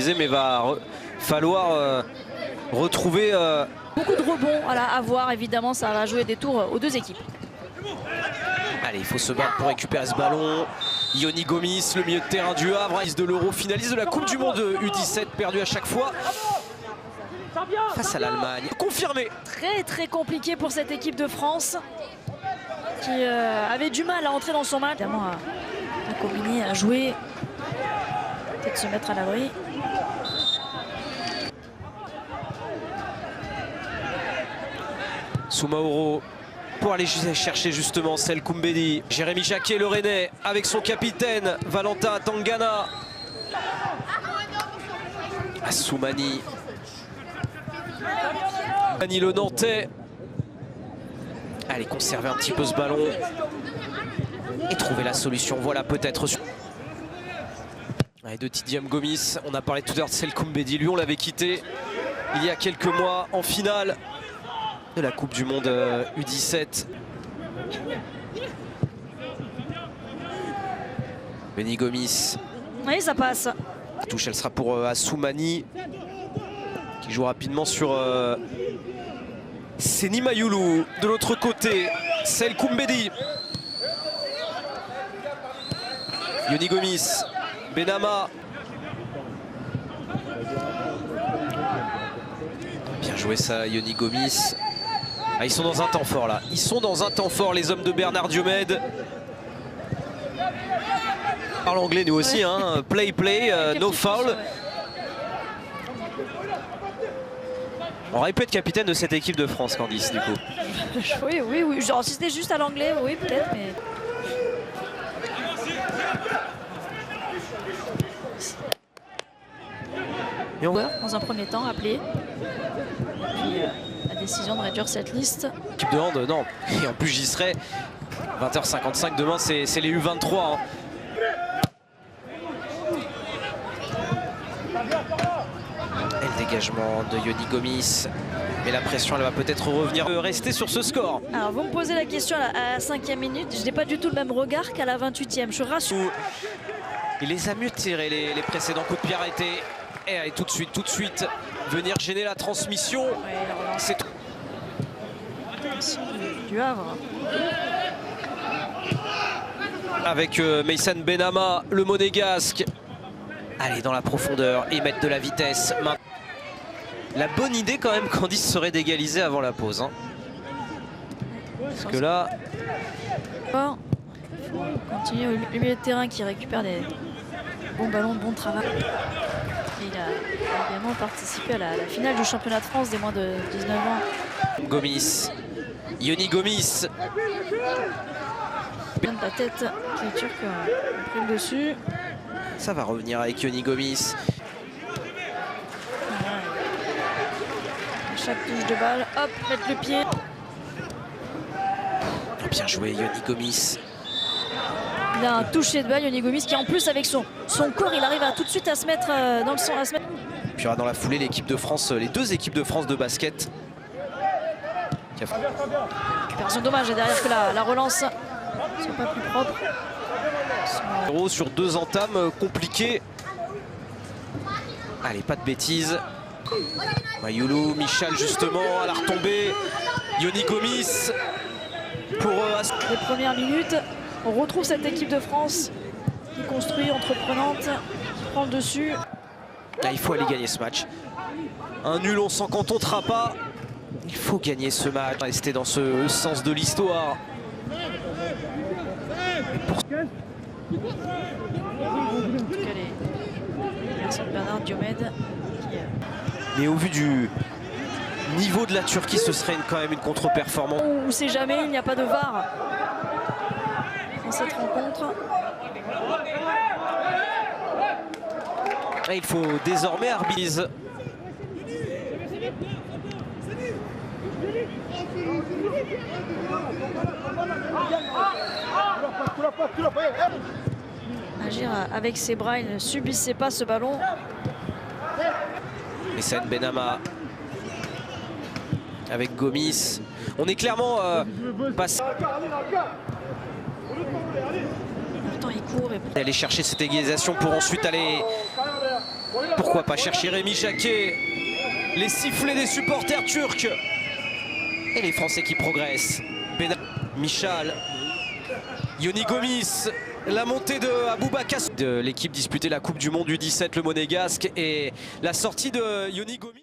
égaliser, mais va falloir retrouver... Beaucoup de rebonds à voir, évidemment, ça va jouer des tours aux deux équipes. Allez, il faut se battre pour récupérer ce ballon. Yoni Gomis, le milieu de terrain du Havre, de l'Euro, finaliste de la Coupe du Monde U17, perdu à chaque fois face à l'Allemagne. Confirmé. Très compliqué pour cette équipe de France qui avait du mal à entrer dans son match. Évidemment, à combiner, à jouer, peut-être se mettre à l'abri. Soumaoro pour aller chercher justement Sel Koumbedi. Jérémy Jacquet, le Rennais, avec son capitaine Valentin Tangana. Assoumani. Mani le Nantais. Allez, conserver un petit peu ce ballon et trouver la solution. Voilà peut-être. Allez, de Tidiam Gomis. On a parlé tout à l'heure de Sel Koumbedi. Lui, on l'avait quitté il y a quelques mois en finale de la Coupe du Monde U17. Benny Gomis. Oui, ça passe. La touche, elle sera pour Assoumani, qui joue rapidement sur Seni Mayoulou. De l'autre côté, Sel Koumbedi. Yoni Gomis. Benama. Bien joué ça, Yoni Gomis. Ah, ils sont dans un temps fort là. Ils sont dans un temps fort, les hommes de Bernard Diomède. On parle anglais nous aussi, hein. Play, no foul. On aurait pu être capitaine de cette équipe de France, Candice, du coup. Oui. Genre, si c'était juste à l'anglais, oui, peut-être, mais... Et on... Dans un premier temps, appelé. Puis, la décision de réduire cette liste. Équipe de hand, non. Et en plus, j'y serai. 20h55, demain, c'est les U23. Hein. Et le dégagement de Yoni Gomis. Mais la pression, elle va peut-être revenir. Rester sur ce score. Alors, vous me posez la question à la 5e minute. Je n'ai pas du tout le même regard qu'à la 28e. Je rassure. Il les a mieux tirés, les précédents coups de pied arrêtés. Et allez, tout de suite, venir gêner la transmission. C'est tout. Du Havre. Avec Mason Benama, le monégasque. Allez, dans la profondeur et mettre de la vitesse. La bonne idée quand même, Candice, serait d'égaliser avant la pause. Hein. Parce que là... Bon, il faut continuer au milieu de terrain qui récupère des bons ballons, bon travail. Et il a également participé à la finale du championnat de France des moins de 19 ans. Gomis. Yoni Gomis. Bien de la tête qui est turc, on prend le dessus. Ça va revenir avec Yoni Gomis. Chaque touche de balle, hop, mettre le pied. Bien joué, Yoni Gomis. Il a un toucher de balle, Yoni Gomis, qui en plus avec son corps, il arrive à tout de suite à se mettre dans le son. Puis il y aura dans la foulée l'équipe de France, les deux équipes de France de basket. Récupération dommage, et derrière que la relance soit pas plus propre. Sur deux entames compliquées. Allez, pas de bêtises. Mayoulou, Michal justement à la retombée. Yoni Gomis pour les premières minutes. On retrouve cette équipe de France qui construit, entreprenante, qui prend le dessus. Là, il faut aller gagner ce match. Un nul, on s'en contentera pas. Il faut gagner ce match. Rester dans ce sens de l'histoire. En tout cas, les personnes de Bernard Diomède. Mais au vu du niveau de la Turquie, ce serait quand même une contre-performance. On ne sait jamais, il n'y a pas de VAR dans cette rencontre. Et il faut désormais arbitrer. Agir avec ses bras, il ne subissait pas ce ballon. Mason Benama avec Gomis. On est clairement passé. Pourtant il court et... Aller chercher cette égalisation pour ensuite aller Pourquoi pas chercher Rémi Jacquet? Les sifflets des supporters turcs. Et les Français qui progressent. Michal, Yoni Gomis, la montée de Aboubakar. De l'équipe disputée la Coupe du Monde U17, le Monégasque, et la sortie de Yoni Gomis.